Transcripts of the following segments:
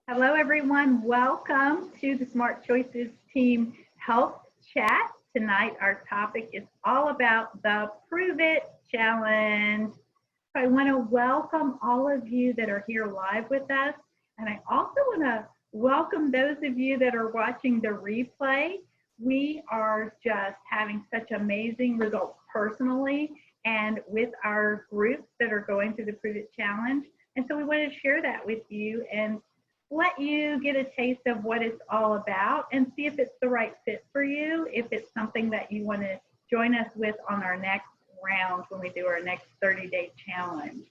Hello, everyone. Welcome to the Smart Choices Team Health Chat. Tonight, our topic is all about the Prove It Challenge. So I want to welcome all of you that are here live with us. And I also want to welcome those of you that are watching the replay. We are just having such amazing results personally and with our groups that are going through the Prove It Challenge. And so we want to share that with you and let you get a taste of what it's all about and see if it's the right fit for you, if it's something that you want to join us with on our next round when we do our next 30-day challenge.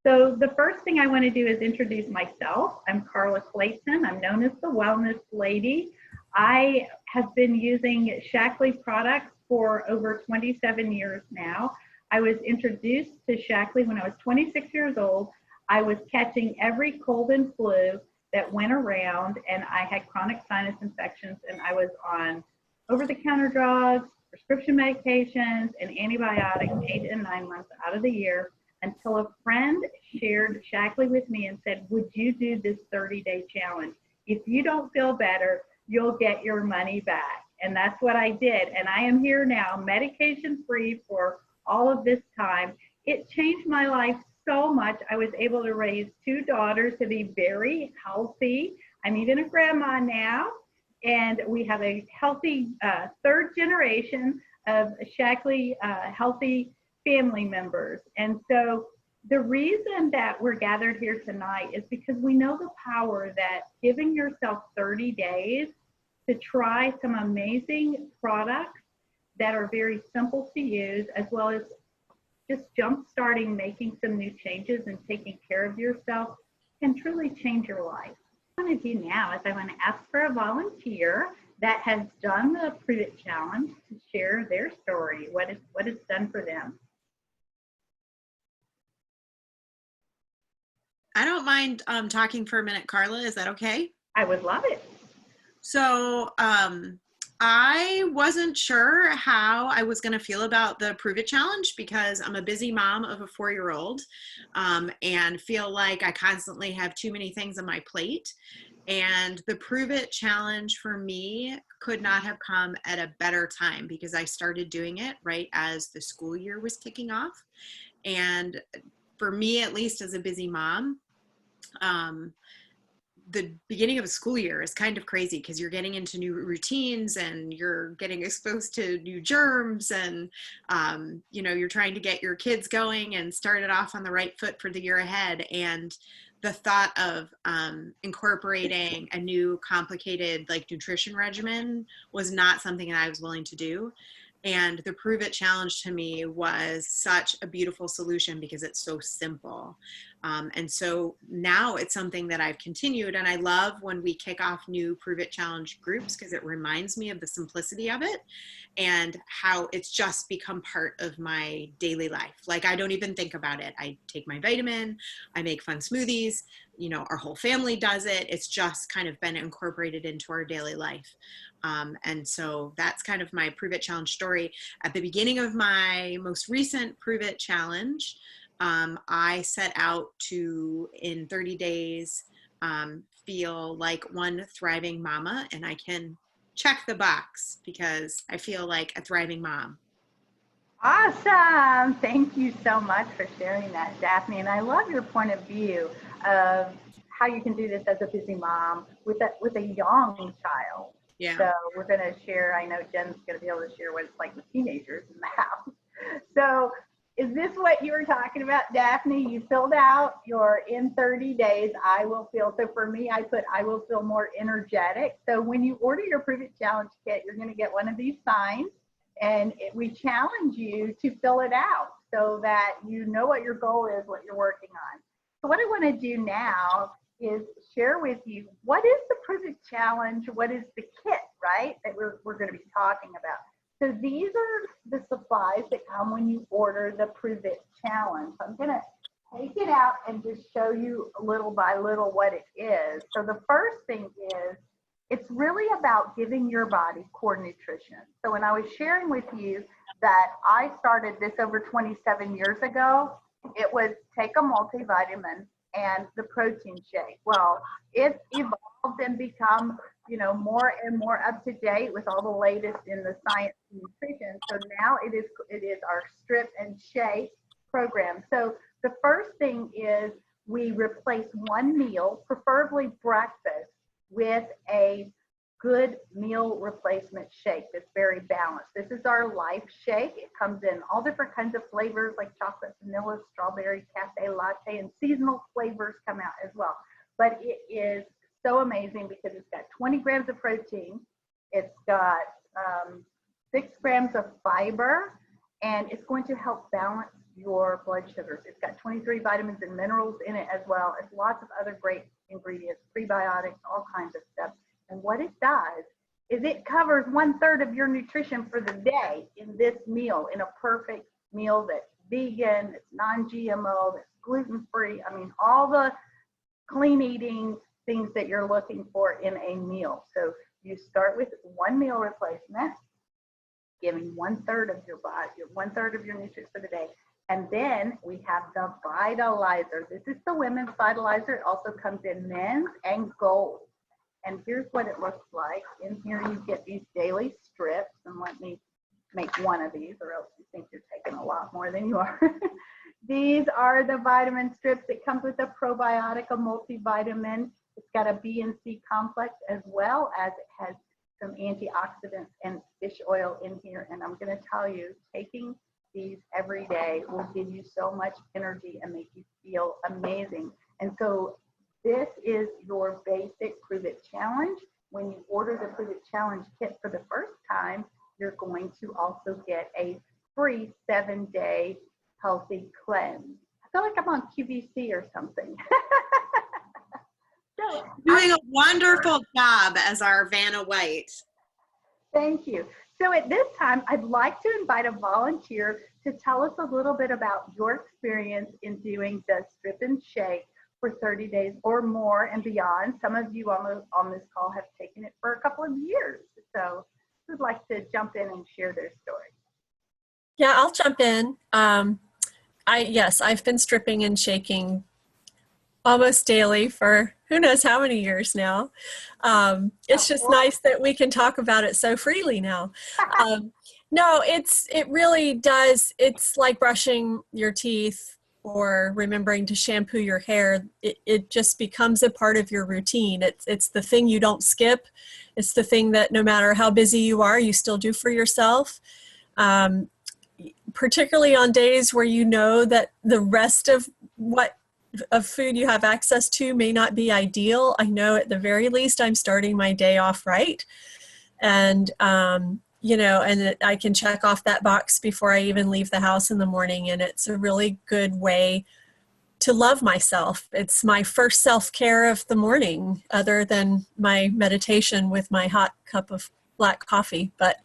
So the first thing I want to do is introduce myself. I'm Carla Clayton. I'm known as the Wellness Lady. I have been using Shaklee products for over 27 years now. I was introduced to Shaklee when I was 26 years old. I was catching every cold and flu that went around, and I had chronic sinus infections, and I was on over-the-counter drugs, prescription medications, and antibiotics 8 and 9 months out of the year until a friend shared Shaklee with me and said, would you do this 30-day challenge? If you don't feel better, you'll get your money back. And that's what I did. And I am here now, medication-free for all of this time. It changed my life so much. I was able to raise 2 daughters to be very healthy. I'm even a grandma now, and we have a healthy third generation of Shaklee healthy family members. And so the reason that we're gathered here tonight is because we know the power that giving yourself 30 days to try some amazing products that are very simple to use, as well as just jump starting, making some new changes and taking care of yourself can truly change your life. What I want to do now is I want to ask for a volunteer that has done the Prove It Challenge to share their story, what it's done for them. I don't mind talking for a minute, Carla. Is that okay? I would love it. So I wasn't sure how I was going to feel about the Prove It Challenge because I'm a busy mom of a 4-year-old and feel like I constantly have too many things on my plate. And the Prove It Challenge for me could not have come at a better time because I started doing it right as the school year was kicking off. And for me, at least as a busy mom, the beginning of a school year is kind of crazy because you're getting into new routines and you're getting exposed to new germs and, you're trying to get your kids going and start it off on the right foot for the year ahead. And the thought of incorporating a new complicated nutrition regimen was not something that I was willing to do. And the Prove It Challenge to me was such a beautiful solution because it's so simple. And so now it's something that I've continued, and I love when we kick off new Prove It Challenge groups because it reminds me of the simplicity of it and how it's just become part of my daily life. Like I don't even think about it. I take my vitamin, I make fun smoothies, our whole family does it. It's just kind of been incorporated into our daily life. And so that's kind of my Prove It Challenge story. At the beginning of my most recent Prove It Challenge, I set out to, in 30 days, feel like one thriving mama, and I can check the box because I feel like a thriving mom. Awesome. Thank you so much for sharing that, Daphne. And I love your point of view of how you can do this as a busy mom with a young child. Yeah. So we're going to share, I know Jen's going to be able to share what it's like with teenagers in the house. So is this what you were talking about, Daphne? You filled out your in 30 days, I will feel. So for me, I put, I will feel more energetic. So when you order your Prove It Challenge kit, you're going to get one of these signs, and we challenge you to fill it out so that you know what your goal is, what you're working on. So what I want to do now is share with you, what is the Prove It Challenge? What is the kit, right, that we're going to be talking about? So these are the supplies that come when you order the Prove It Challenge. I'm going to take it out and just show you little by little what it is. So the first thing is, it's really about giving your body core nutrition. So when I was sharing with you that I started this over 27 years ago, it was take a multivitamin, and the protein shake. Well, it's evolved and become, more and more up to date with all the latest in the science and nutrition. So now it is our strip and shake program. So the first thing is we replace one meal, preferably breakfast, with a good meal replacement shake that's very balanced. This is our Life Shake. It comes in all different kinds of flavors like chocolate, vanilla, strawberry, cafe latte, and seasonal flavors come out as well. But it is so amazing because it's got 20 grams of protein. It's got 6 grams of fiber, and it's going to help balance your blood sugars. It's got 23 vitamins and minerals in it as well as lots of other great ingredients, prebiotics, all kinds of stuff. And what it does is it covers 1/3 of your nutrition for the day in this meal, in a perfect meal that's vegan, it's non-GMO, that's gluten-free. I mean, all the clean eating things that you're looking for in a meal. So you start with one meal replacement, giving 1/3 of your body, 1/3 of your nutrients for the day. And then we have the Vitalizer. This is the women's Vitalizer. It also comes in men's and gold. And here's what it looks like. In here you get these daily strips. And let me make one of these or else you think you're taking a lot more than you are. These are the vitamin strips. It comes with a probiotic, a multivitamin. It's got a B and C complex as well as it has some antioxidants and fish oil in here. And I'm going to tell you, taking these every day will give you so much energy and make you feel amazing. And so this is your basic Prove It Challenge. When you order the Prove It Challenge kit for the first time, you're going to also get a free 7-day healthy cleanse. I feel like I'm on QVC or something. So, doing a wonderful job as our Vanna White. Thank you. So at this time, I'd like to invite a volunteer to tell us a little bit about your experience in doing the strip and shake for 30 days or more and beyond. Some of you on this call have taken it for a couple of years. So who'd like to jump in and share their story? Yeah, I'll jump in. Yes, I've been stripping and shaking almost daily for who knows how many years now. It's just nice that we can talk about it so freely now. No, it really does. It's like brushing your teeth or remembering to shampoo your hair. It just becomes a part of your routine. It's the thing you don't skip. It's the thing that no matter how busy you are, you still do for yourself. Particularly on days where you know that the rest of food you have access to may not be ideal. I know at the very least I'm starting my day off right. And, and I can check off that box before I even leave the house in the morning. And it's a really good way to love myself. It's my first self-care of the morning, other than my meditation with my hot cup of black coffee. But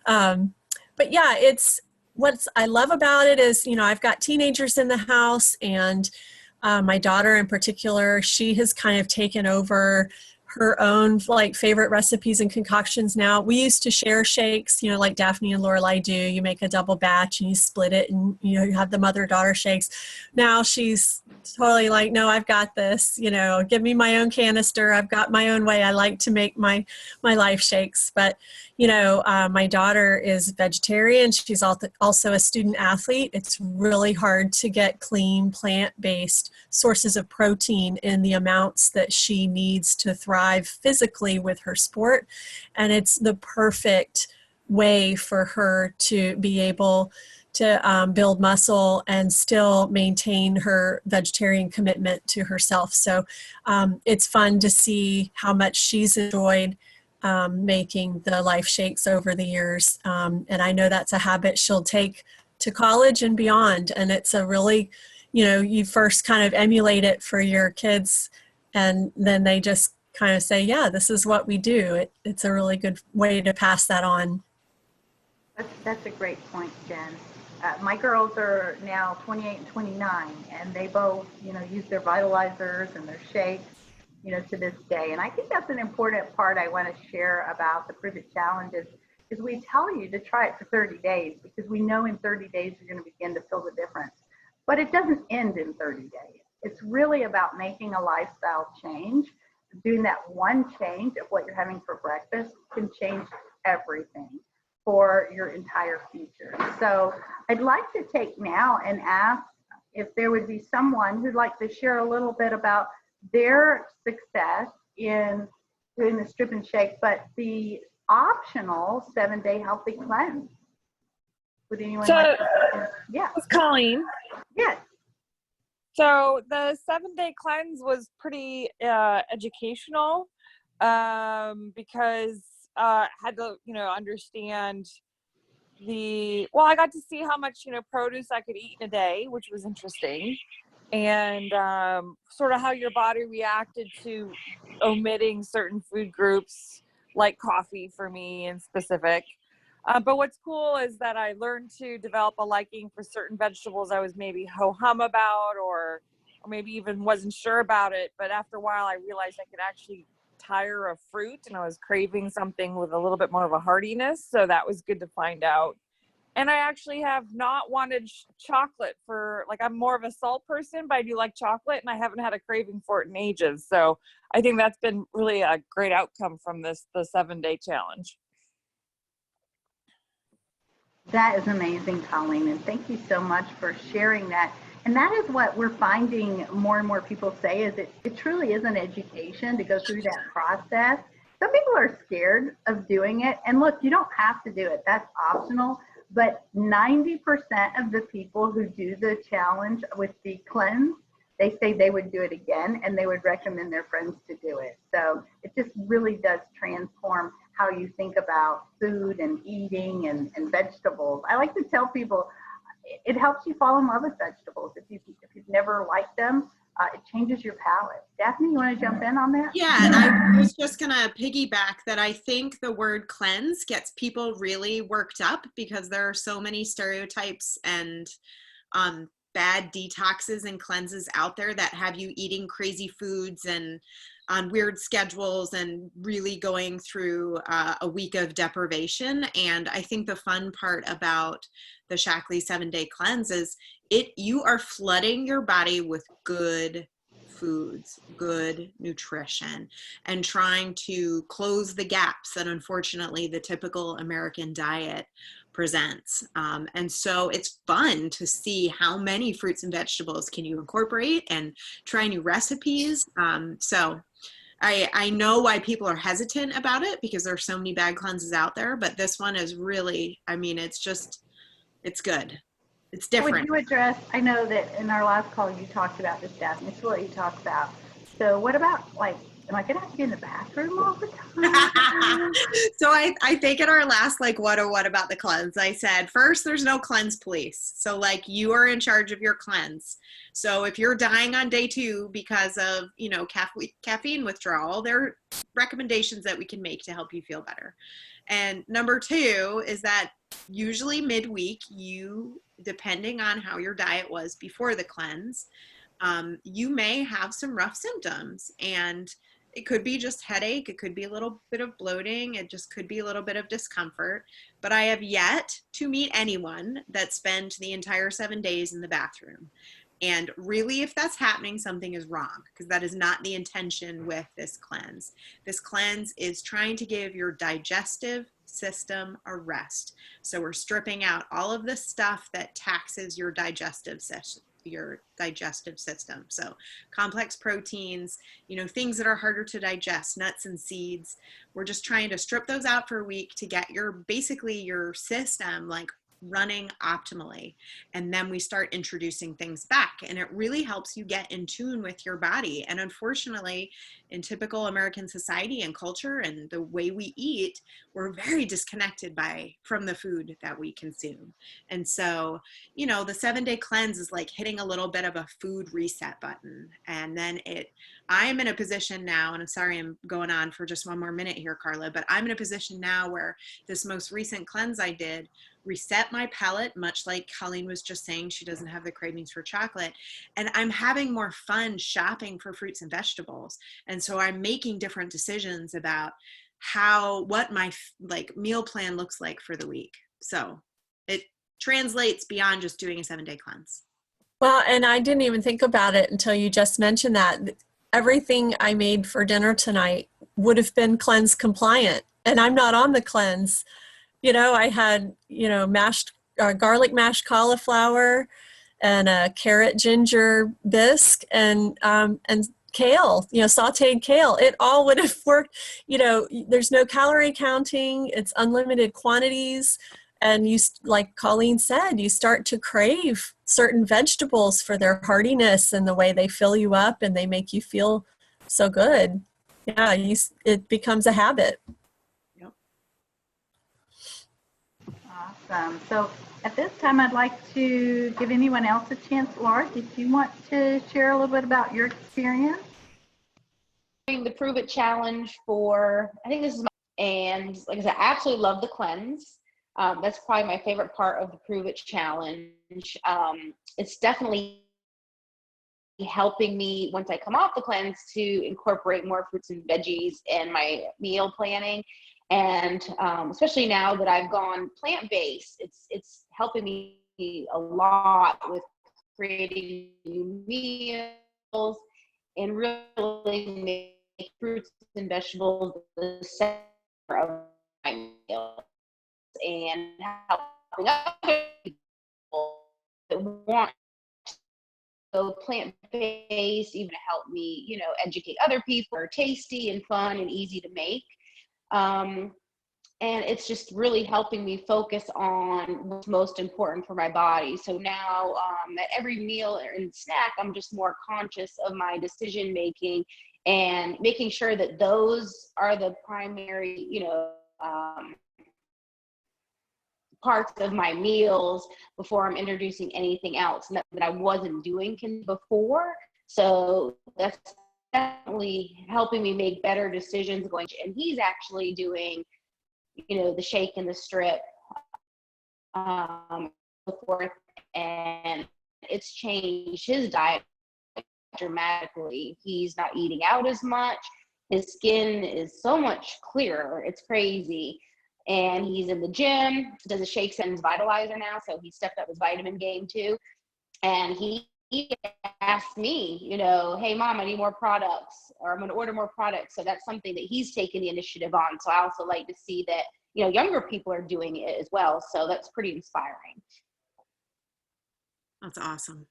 yeah, what I love about it is, I've got teenagers in the house, and my daughter in particular, she has kind of taken over her own favorite recipes and concoctions now. We used to share shakes, like Daphne and Lorelai do. You make a double batch and you split it, and you have the mother-daughter shakes. Now she's totally like, no, I've got this. Give me my own canister. I've got my own way I like to make my Life shakes. But my daughter is vegetarian. She's also a student athlete. It's really hard to get clean, plant-based sources of protein in the amounts that she needs to thrive physically with her sport. And it's the perfect way for her to be able to build muscle and still maintain her vegetarian commitment to herself. So it's fun to see how much she's enjoyed making the Life shakes over the years. And I know that's a habit she'll take to college and beyond. And it's a really, you first kind of emulate it for your kids, and then they just kind of say, yeah, this is what we do. It's a really good way to pass that on. That's a great point, Jen. My girls are now 28 and 29, and they both, use their vitalizers and their shakes, to this day. And I think that's an important part I want to share about the Prove It Challenge is we tell you to try it for 30 days because we know in 30 days you're going to begin to feel the difference. But it doesn't end in 30 days. It's really about making a lifestyle change. Doing that one change of what you're having for breakfast can change everything for your entire future. So I'd like to take now and ask if there would be someone who'd like to share a little bit about their success in doing the strip and shake, but the optional 7-day healthy cleanse. Would anyone like to? Yeah. It's Colleen. Yes. So the 7-day cleanse was pretty educational because I had to, understand I got to see how much, produce I could eat in a day, which was interesting. And sort of how your body reacted to omitting certain food groups, like coffee for me in specific. But what's cool is that I learned to develop a liking for certain vegetables I was maybe ho-hum about or maybe even wasn't sure about it. But after a while, I realized I could actually tire of fruit, and I was craving something with a little bit more of a heartiness. So that was good to find out. And I actually have not wanted chocolate I'm more of a salt person, but I do like chocolate, and I haven't had a craving for it in ages. So I think that's been really a great outcome from the 7-day challenge. That is amazing, Colleen, and thank you so much for sharing that. And that is what we're finding more and more people say is it truly is an education to go through that process. Some people are scared of doing it. And look, you don't have to do it. That's optional. But 90% of the people who do the challenge with the cleanse, they say they would do it again and they would recommend their friends to do it. So it just really does transform how you think about food and eating and vegetables. I like to tell people it helps you fall in love with vegetables. If you've never liked them, it changes your palate. Daphne, you want to jump in on that? Yeah, and I was just going to piggyback that I think the word cleanse gets people really worked up because there are so many stereotypes and bad detoxes and cleanses out there that have you eating crazy foods and on weird schedules and really going through a week of deprivation. And I think the fun part about the Shaklee 7-day cleanse is you are flooding your body with good foods, good nutrition, and trying to close the gaps that unfortunately the typical American diet presents. And so it's fun to see how many fruits and vegetables can you incorporate and try new recipes. So I know why people are hesitant about it because there's so many bad cleanses out there, but this one is really, it's good. It's different. Would you address, I know that in our last call you talked about this, Daphne, it's what you talked about. So what about am I going to have to be in the bathroom all the time? So I think in our last, what about the cleanse? I said, first, there's no cleanse police. So you are in charge of your cleanse. So if you're dying on day 2 because of, caffeine withdrawal, there are recommendations that we can make to help you feel better. And number 2 is that usually midweek, depending on how your diet was before the cleanse, you may have some rough symptoms, and it could be just headache. It could be a little bit of bloating. It just could be a little bit of discomfort. But I have yet to meet anyone that spent the entire 7 days in the bathroom. And really, if that's happening, something is wrong because that is not the intention with this cleanse. This cleanse is trying to give your digestive system a rest. So we're stripping out all of the stuff that taxes your digestive system. So complex proteins, things that are harder to digest, nuts and seeds. We're just trying to strip those out for a week to get your system running optimally. And then we start introducing things back, and it really helps you get in tune with your body. And unfortunately, in typical American society and culture and the way we eat, we're very disconnected from the food that we consume. And so, the 7-day cleanse is like hitting a little bit of a food reset button. And then I am in a position now, and I'm sorry I'm going on for just one more minute here, Carla, but I'm in a position now where this most recent cleanse I did reset my palate, much like Colleen was just saying, she doesn't have the cravings for chocolate. And I'm having more fun shopping for fruits and vegetables. And so I'm making different decisions about what my meal plan looks like for the week. So it translates beyond just doing a 7-day cleanse. Well, and I didn't even think about it until you just mentioned that. Everything I made for dinner tonight would have been cleanse compliant, and I'm not on the cleanse. I had, mashed garlic mashed cauliflower and a carrot ginger bisque and kale, sauteed kale. It all would have worked. There's no calorie counting. It's unlimited quantities. And like Colleen said, you start to crave certain vegetables for their heartiness and the way they fill you up and they make you feel so good. Yeah, it becomes a habit. Yep. Awesome. So at this time, I'd like to give anyone else a chance. Laura, did you want to share a little bit about your experience? Doing the Prove It Challenge I think this is and like I said, I absolutely love the cleanse. That's probably my favorite part of the Prove It Challenge. It's definitely helping me once I come off the cleanse to incorporate more fruits and veggies in my meal planning. And especially now that I've gone plant-based, it's helping me a lot with creating new meals and really make fruits and vegetables the center of my meals, and helping other people that want to go plant-based, even to help me, educate other people. Are tasty and fun and easy to make. And it's just really helping me focus on what's most important for my body. So now at every meal and snack, I'm just more conscious of my decision making and making sure that those are the primary, parts of my meals before I'm introducing anything else that I wasn't doing before. So that's definitely helping me make better decisions going. And he's actually doing, the shake and the strip, so forth, and it's changed his diet dramatically. He's not eating out as much. His skin is so much clearer. It's crazy. And he's in the gym, does a shakes and vitalizer now. So he stepped up his vitamin game too. And he asked me, hey mom, I need more products, or I'm going to order more products. So that's something that he's taken the initiative on. So I also like to see that, younger people are doing it as well. So that's pretty inspiring. That's awesome.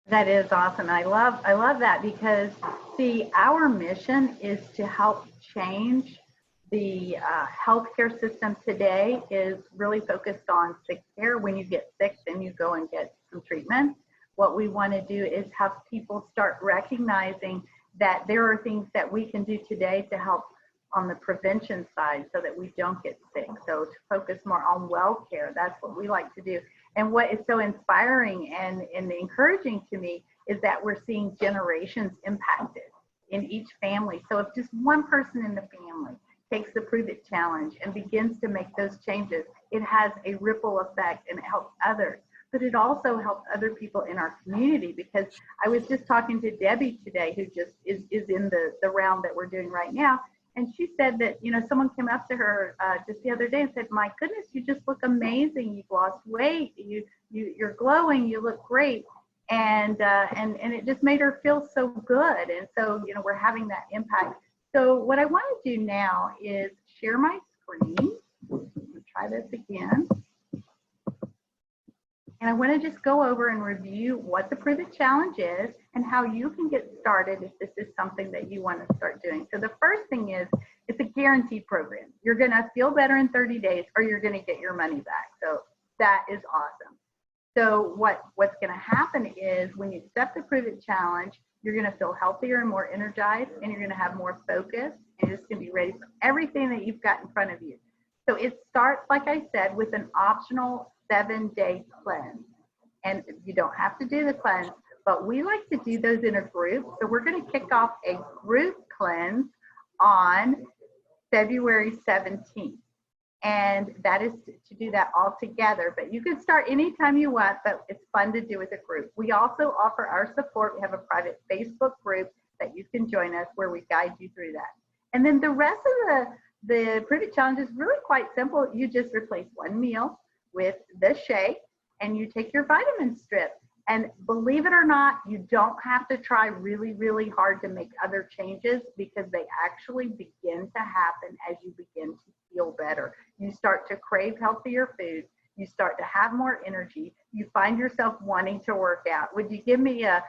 That is awesome. I love that because, see, our mission is to help change the healthcare system today. Is really focused on sick care. When you get sick, then you go and get some treatment. What we want to do is have people start recognizing that there are things that we can do today to help on the prevention side so that we don't get sick. So to focus more on well care, that's what we like to do. And what is so inspiring and encouraging to me is that we're seeing generations impacted in each family. So if just one person in the family takes the Prove It Challenge and begins to make those changes, it has a ripple effect and it helps others. But it also helps other people in our community, because I was just talking to Debbie today, who just is in the round that we're doing right now. And she said that, someone came up to her just the other day and said, my goodness, you just look amazing. You've lost weight. You're glowing. You look great. And it just made her feel so good. And so, we're having that impact. So what I want to do now is share my screen. Let me try this again. And I want to just go over and review what the Prove It Challenge is and how you can get started if this is something that you want to start doing. So the first thing is, it's a guaranteed program. You're going to feel better in 30 days or you're going to get your money back. So that is awesome. So what's going to happen is, when you accept the Prove It Challenge, you're going to feel healthier and more energized, and you're going to have more focus, and you're just going to be ready for everything that you've got in front of you. So it starts, like I said, with an optional 7-day cleanse. And you don't have to do the cleanse, but we like to do those in a group. So we're going to kick off a group cleanse on February 17th. And that is to do that all together. But you can start anytime you want, but it's fun to do with a group. We also offer our support. We have a private Facebook group that you can join us, where we guide you through that. And then the rest of the Prove It Challenge is really quite simple. You just replace one meal with the shake, and you take your vitamin strip. And believe it or not, you don't have to try really, really hard to make other changes, because they actually begin to happen as you begin to feel better. You start to crave healthier food. You start to have more energy. You find yourself wanting to work out. Would you give me a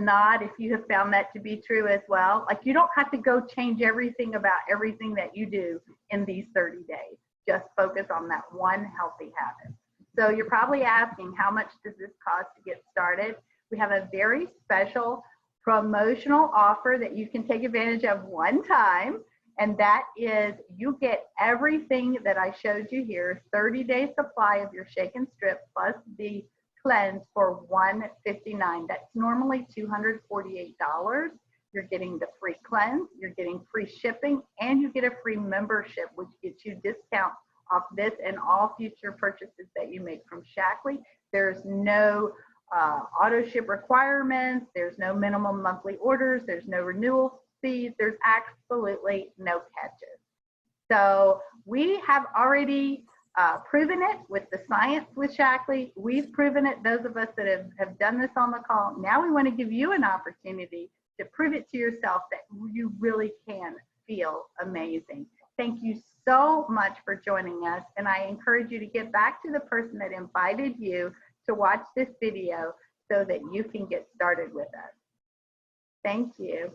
nod if you have found that to be true as well? Like, you don't have to go change everything about everything that you do in these 30 days. Just focus on that one healthy habit. So you're probably asking, how much does this cost to get started? We have a very special promotional offer that you can take advantage of one time. And that is, you get everything that I showed you here, 30-day supply of your shake and strip plus the cleanse for $159. That's normally $248. You're getting the free cleanse, you're getting free shipping, and you get a free membership, which gets you discount off this and all future purchases that you make from Shaklee. There's no auto ship requirements. There's no minimum monthly orders. There's no renewal fees. There's absolutely no catches. So we have already proven it with the science with Shaklee. We've proven it, those of us that have done this on the call. Now we want to give you an opportunity to prove it to yourself that you really can feel amazing. Thank you so much for joining us, and I encourage you to get back to the person that invited you to watch this video so that you can get started with us. Thank you.